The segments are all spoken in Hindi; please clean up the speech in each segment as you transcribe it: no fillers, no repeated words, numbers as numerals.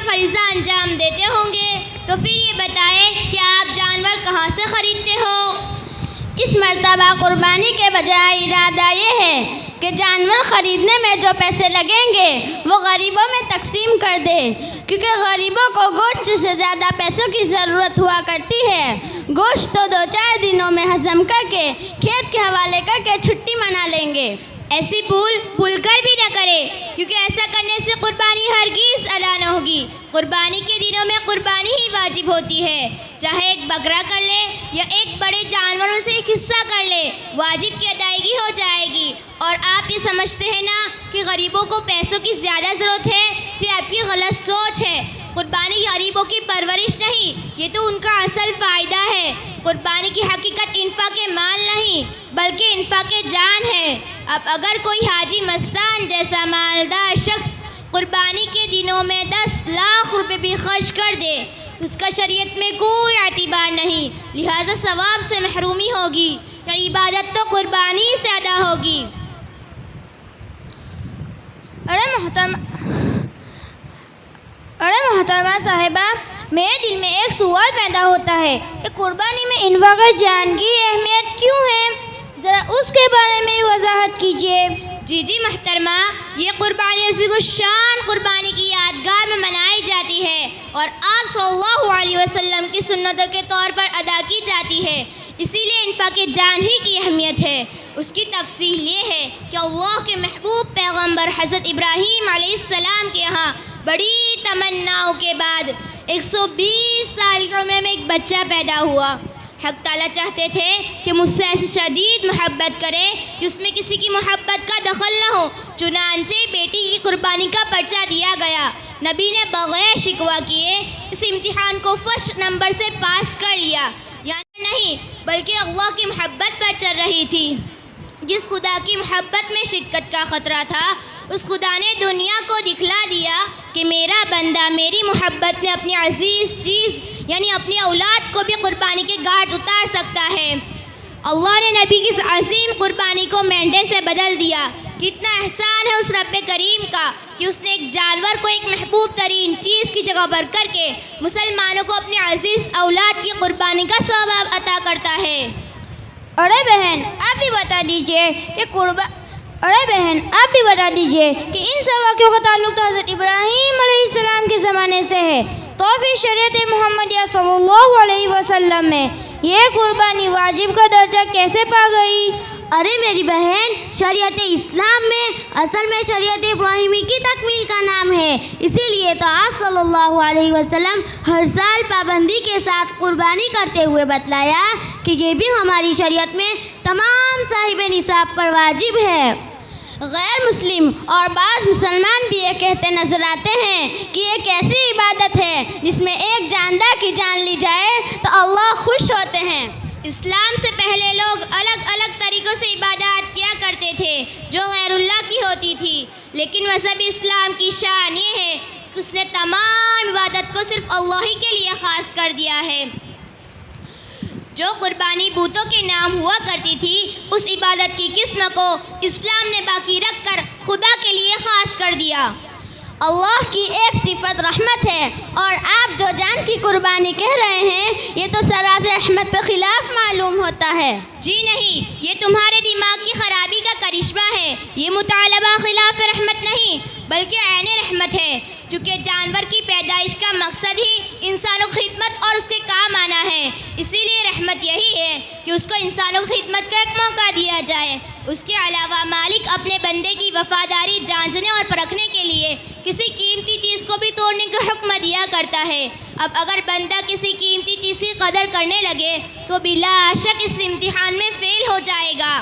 फरीज़ा अंजाम देते होंगे, तो फिर ये बताएं कि आप जानवर कहाँ से ख़रीदते हो? इस मर्तबा कुर्बानी के बजाय इरादा ये है कि जानवर ख़रीदने में जो पैसे लगेंगे वो गरीबों में तकसीम कर दे, क्योंकि गरीबों को गोश्त से ज़्यादा पैसों की ज़रूरत हुआ करती है। गोश्त तो 2-4 दिनों में हज़म करके खेत के हवाले करके छुट्टी मना लेंगे। ऐसी भूल कर भी न करें, क्योंकि ऐसा करने से कुर्बानी हरगिज़ अदा न होगी। कुर्बानी के दिनों में कुर्बानी ही वाजिब होती है, चाहे एक बकरा कर ले या एक बड़े जानवरों से एक हिस्सा कर ले, वाजिब की अदायगी हो जाएगी। और आप ये समझते हैं ना कि गरीबों को पैसों की ज़्यादा ज़रूरत है, तो ये आपकी गलत सोच है। कुर्बानी गरीबों की परवरिश नहीं, ये तो उनका असल फ़ायदा है। कुर्बानी की हकीकत इन्फाक़े माल नहीं, बल्कि इन्फाक़े जान है। अब अगर कोई हाजी मस्तान जैसा मालदार शख्स कुर्बानी के दिनों में 10 लाख रुपए भी खर्च कर दे, उसका शरीयत में कोई एतबार नहीं, लिहाजा सवाब से महरूमी होगी। इबादत तो कुर्बानी से अदा होगी। अरे मोहतरमा साहिबा, मेरे दिल में एक सवाल पैदा होता है कि कुर्बानी में इन्फाक़ जान की अहमियत क्यों है? ज़रा उसके बारे में वजाहत कीजिए। जी मोहतरमा, ये कुर्बानी अज़ीमुश्शान कुर्बानी की यादगार में मनाई जाती है और आप सल्लल्लाहु अलैहि वसल्लम की सुन्नतों के तौर पर अदा की जाती है। इसीलिए इन्फाक़े जान ही की अहमियत है। उसकी तफसील ये है कि अल्लाह के महबूब पैगम्बर हज़रत इब्राहीम अलैहिस्सलाम के यहाँ बड़ी तमन्नाओं के बाद 120 साल की उम्र में एक बच्चा पैदा हुआ। हक ताला चाहते थे कि मुझसे ऐसी शदीद मोहब्बत करे कि उसमें किसी की मोहब्बत का दखल न हो। चुनांचे बेटी की कुर्बानी का पर्चा दिया गया। नबी ने बग़ैर शिकवा किए इस इम्तिहान को फर्स्ट नंबर से पास कर लिया। यानी नहीं, बल्कि अल्लाह की मोहब्बत पर चल रही थी। जिस खुदा की मोहब्बत में शिद्दत का ख़तरा था, उस खुदा ने दुनिया को दिखला दिया कि मेरा बंदा मेरी मोहब्बत में अपनी अजीज़ चीज़ यानी अपनी औलाद को भी कुर्बानी के घाट उतार सकता है। अल्लाह ने नबी की इस अजीम कुर्बानी को मेंढे से बदल दिया। कितना एहसान है उस रब्बे करीम का कि उसने एक जानवर को एक महबूब तरीन चीज़ की जगह पर करके मुसलमानों को अपनी अजीज़ औलाद की कुर्बानी का सवाब अता करता है। अरे बहन, आप भी बता दीजिए कि इन सब वाक़ियों का ताल्लुक़ तो हज़रत इब्राहीम अलैहिस्सलाम के ज़माने से है, तो फिर शरीयत मुहम्मदिया सल्लल्लाहु अलैहि वसल्लम में ये कुर्बानी वाजिब का दर्जा कैसे पा गई? अरे मेरी बहन, शरीयत इस्लाम में असल में शरीयत इब्राहीमी की तकमील का नाम है। इसीलिए तो आप सल्लल्लाहु अलैहि वसल्लम हर साल पाबंदी के साथ कुर्बानी करते हुए बतलाया कि ये भी हमारी शरीयत में तमाम साहिब निसाब पर वाजिब है। गैर मुस्लिम और बाज़ मुसलमान भी ये कहते नज़र आते हैं कि एक ऐसी इबादत है जिसमें एक जानदार की जान ली जाए तो अल्लाह खुश होते हैं। इस्लाम से पहले लोग अलग अलग तरीक़ों से इबादत किया करते थे जो गैरुल्लाह की होती थी, लेकिन मज़हब इस्लाम की शान ये है कि उसने तमाम इबादत को सिर्फ़ अल्लाह ही के लिए ख़ास कर दिया है। जो कुर्बानी बूतों के नाम हुआ करती थी, उस इबादत की किस्म को इस्लाम ने बाकी रख कर खुदा के लिए ख़ास कर दिया। अल्लाह की एक सिफत रहमत है और आप जो जान की कुर्बानी कह रहे हैं ये तो सरासर रहमत के ख़िलाफ़ मालूम होता है। जी नहीं, ये तुम्हारे दिमाग की ख़राबी का करिश्मा है। ये मुतालबा ख़िलाफ़ रहमत नहीं बल्कि ऐन रहमत है, चूँकि जानवर की पैदाइश का मकसद ही इंसानों की खिदमत और उसके काम आना है। इसीलिए रहमत यही है कि उसको इंसानों की खिदमत का एक मौका दिया जाए। उसके अलावा मालिक अपने बंदे की वफ़ादारी जांचने और परखने के लिए किसी कीमती चीज़ को भी तोड़ने का हुक्म दिया करता है। अब अगर बंदा किसी कीमती चीज़ की कदर करने लगे तो बिलाशक इस इम्तिहान में फ़ेल हो जाएगा।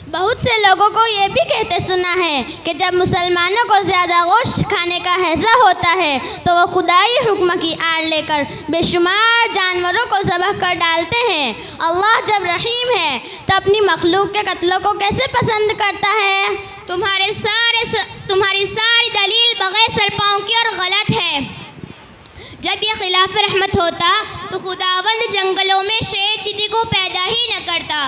बहुत से लोगों को ये भी कहते सुना है कि जब मुसलमानों को ज़्यादा गोश्त खाने का हैज़ा होता है तो वो खुदाई हुक्म की आड़ लेकर बेशुमार जानवरों को ज़बह कर डालते हैं। अल्लाह जब रहीम है तो अपनी मखलूक के कत्लों को कैसे पसंद करता है? तुम्हारी सारी दलील बग़ैर सरपाँव की और गलत है। जब ये खिलाफ रहमत होता तो खुदावंद जंगलों में शेर चीते को पैदा ही न करता,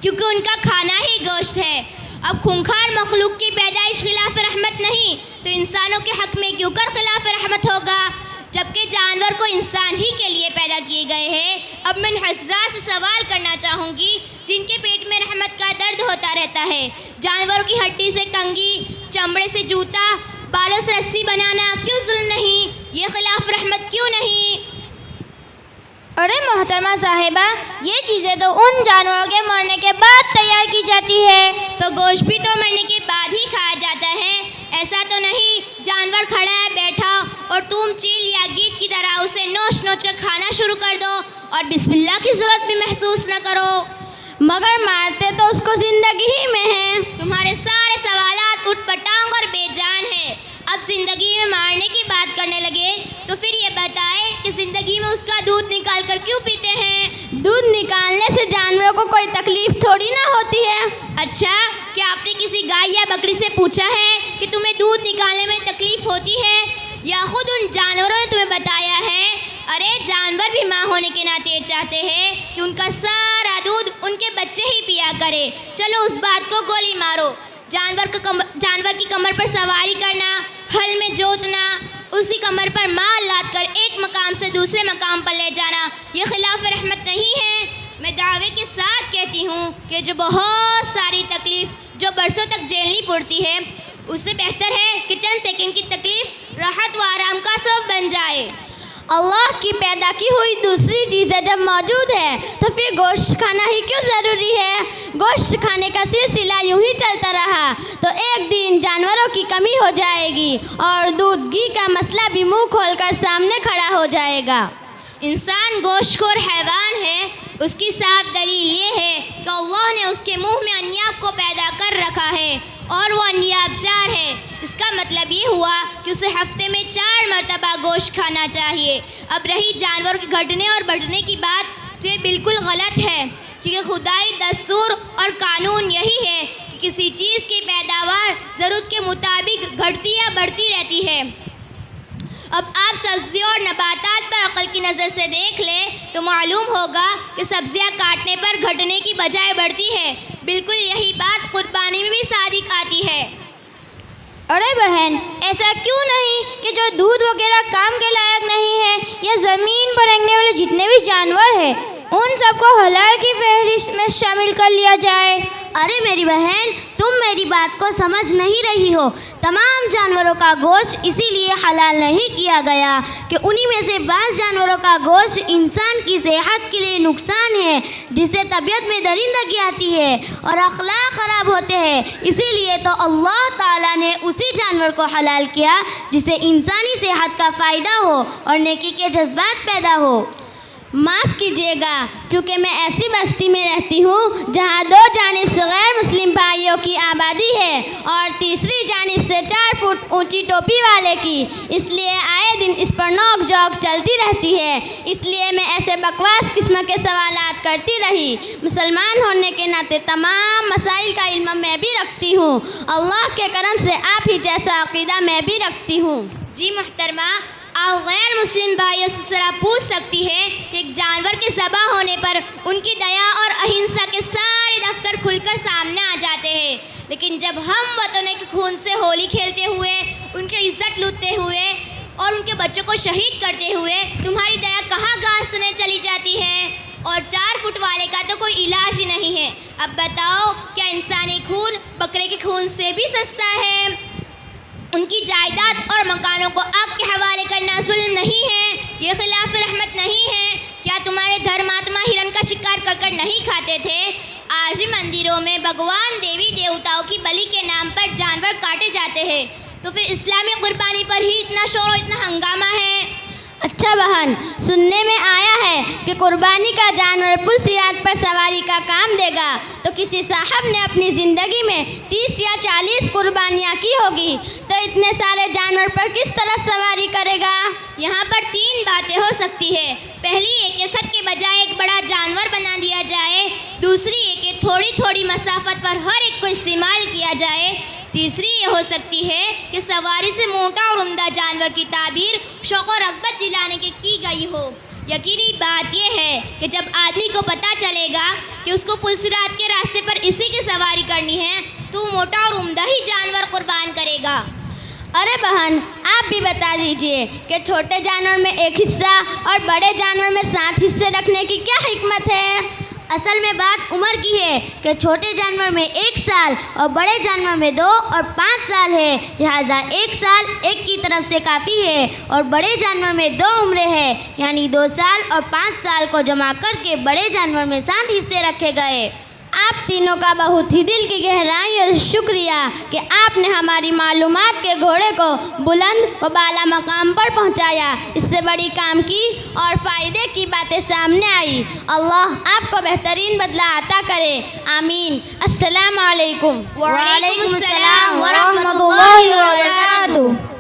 क्योंकि उनका खाना ही गोश्त है। अब खूंखार मखलूक की पैदाइश खिलाफ रहमत नहीं तो इंसानों के हक़ में क्यों कर खिलाफ रहमत होगा, जबकि जानवर को इंसान ही के लिए पैदा किए गए हैं। अब मैं हज़रात से सवाल करना चाहूँगी जिनके पेट में रहमत का दर्द होता रहता है। जानवरों की हड्डी से कंघी, चमड़े से जूता, बालों से रस्सी बनाना क्यों जुल्म नहीं, ये खिलाफ रहमत क्यों नहीं? अरे मोहतरमा साहिबा, ये चीज़ें तो उन जानवरों के मरने के बाद तैयार की जाती है। तो गोश्त भी तो मरने के बाद ही खाया जाता है, ऐसा तो नहीं जानवर खड़ा है बैठा और तुम चील या गीत की तरह उसे नोच नोच कर खाना शुरू कर दो और बिस्मिल्लाह की ज़रूरत भी महसूस न करो। मगर मारते तो उसको ज़िंदगी ही में है। तुम्हारे सारे सवालात उटपटांग और बेजान है। अब ज़िंदगी में मारने की बात करने लगे तो फिर ये बताएं कि ज़िंदगी में उसका दूध निकाल कर क्यों पीते हैं? दूध निकालने से जानवरों को कोई तकलीफ थोड़ी ना होती है। अच्छा, क्या आपने किसी गाय या बकरी से पूछा है कि तुम्हें दूध निकालने में तकलीफ होती है, या खुद उन जानवरों ने तुम्हें बताया है? अरे जानवर भी माँ होने के नाते चाहते हैं कि उनका सारा दूध उनके बच्चे ही पिया करे। चलो उस बात को गोली मारो। जानवर की कमर पर सवारी करना, हल में जोतना, उसी कमर पर माल लाद कर एक मकाम से दूसरे मकाम पर ले जाना, ये खिलाफ रहमत नहीं है। मैं दावे के साथ कहती हूँ कि जो बहुत सारी तकलीफ़ जो बरसों तक झेलनी पड़ती है, उससे बेहतर है कि चंद सेकंड की तकलीफ़ राहत व आराम का सबब बन जाए। अल्लाह की पैदा की हुई दूसरी चीज़ें जब मौजूद है तो फिर गोश्त खाना ही क्यों ज़रूरी है? गोश्त खाने का सिलसिला यूं ही चलता रहा तो एक दिन जानवरों की कमी हो जाएगी और दूध घी का मसला भी मुंह खोलकर सामने खड़ा हो जाएगा। इंसान गोश्तखोर हैवान है, उसकी साफ दलील ये है कि अल्लाह ने उसके मुंह में अन्याब को पैदा कर रखा है और वो अन्याब 4 है। इसका मतलब ये हुआ कि उसे हफ्ते में 4 मरतबा गोश्त खाना चाहिए। अब रही जानवरों के घटने और बढ़ने की बात, तो ये बिल्कुल गलत है, क्योंकि खुदाई दस्तूर और कानून यही है कि किसी चीज़ की पैदावार ज़रूरत के मुताबिक घटती या बढ़ती रहती है। अब आप सब्जियों और नबातात पर अक़ल की नज़र से देख लें तो मालूम होगा कि सब्जियां काटने पर घटने की बजाय बढ़ती है। बिल्कुल यही बात कुर्बानी में भी सादिक आती है। अरे बहन, ऐसा क्यों नहीं कि जो दूध वगैरह काम के लायक नहीं है या ज़मीन पर रेंगने वाले जितने भी जानवर हैं उन सबको हलाल की फहरिस्त में शामिल कर लिया जाए। अरे मेरी बहन, तुम मेरी बात को समझ नहीं रही हो। तमाम जानवरों का गोश्त इसीलिए हलाल नहीं किया गया कि उन्हीं में से बाज़ जानवरों का गोश्त इंसान की सेहत के लिए नुकसान है, जिससे तबीयत में दरिंदगी आती है और अखलाक ख़राब होते हैं। इसीलिए तो अल्लाह ताला ने उसी जानवर को हलाल किया जिससे इंसानी सेहत का फ़ायदा हो और नेकी के जज्बात पैदा हो। माफ़ कीजिएगा, चूँकि मैं ऐसी बस्ती में रहती हूँ जहाँ 2 जानिब से गैर मुस्लिम भाइयों की आबादी है और तीसरी जानिब से 4 फुट ऊंची टोपी वाले की, इसलिए आए दिन इस पर नोक झोंक चलती रहती है। इसलिए मैं ऐसे बकवास किस्म के सवालात करती रही। मुसलमान होने के नाते तमाम मसाइल का इल्म मैं भी रखती हूँ। अल्लाह के करम से आप ही जैसा अक़ीदा मैं भी रखती हूँ। जी मोहतरमा, आप गैर मुस्लिम भाइयों से ज़रा पूछ सकती है कि एक जानवर के ज़बह होने पर उनकी दया और अहिंसा के सारे दफ्तर खुलकर सामने आ जाते हैं, लेकिन जब हम वतनों के खून से होली खेलते हुए, उनकी इज्जत लूटते हुए और उनके बच्चों को शहीद करते हुए तुम्हारी दया कहाँ गाजने चली जाती है? और 4 फुट वाले का तो कोई इलाज ही नहीं है। अब बताओ, क्या इंसानी खून बकरे के खून से भी सस्ता है? उनकी जायदाद और मकानों को आग के हवाले करना जुल्म नहीं है, ये खिलाफ रहमत नहीं है। क्या तुम्हारे धर्मात्मा हिरन का शिकार कर नहीं खाते थे? आज भी मंदिरों में भगवान देवी देवताओं की बलि के नाम पर जानवर काटे जाते हैं, तो फिर इस्लामी कुर्बानी पर ही इतना शोर और इतना हंगामा है। अच्छा बहन, सुनने में आया है कि कुर्बानी का जानवर पुलसिरात पर सवारी का काम देगा, तो किसी साहब ने अपनी ज़िंदगी में 30 या 40 कुर्बानियाँ की होगी, तो इतने सारे जानवर पर किस तरह सवारी करेगा? यहाँ पर 3 बातें हो सकती है। पहली ये कि सब के बजाय एक बड़ा जानवर बना दिया जाए। दूसरी ये कि थोड़ी थोड़ी मसाफत पर हर एक को इस्तेमाल किया जाए। तीसरी ये हो सकती है कि सवारी से मोटा और उम्दा जानवर की ताबीर शौक़ और रग़बत दिलाने की गई हो। यकीनी बात यह है कि जब आदमी को पता चलेगा कि उसको पुलसिरात के रास्ते पर इसी की सवारी करनी है, तो मोटा और उम्दा ही जानवर कुर्बान करेगा। अरे बहन, आप भी बता दीजिए कि छोटे जानवर में एक हिस्सा और बड़े जानवर में 7 हिस्से रखने की क्या हिकमत है? असल में बात उम्र की है कि छोटे जानवर में 1 साल और बड़े जानवर में 2 और 5 साल है। लिहाजा 1 साल एक की तरफ से काफ़ी है और बड़े जानवर में 2 उम्रें हैं, यानी 2 साल और 5 साल को जमा करके बड़े जानवर में 7 हिस्से रखे गए। आप तीनों का बहुत ही दिल की गहराई और शुक्रिया कि आपने हमारी मालूमात के घोड़े को बुलंद व बाला मकाम पर पहुंचाया। इससे बड़ी काम की और फ़ायदे की बातें सामने आई। अल्लाह आपको बेहतरीन बदला अता करे, आमीन। अस्सलाम वालेकुम। वालेकुम सलाम व रहमतुल्लाहि व बरकातुहू।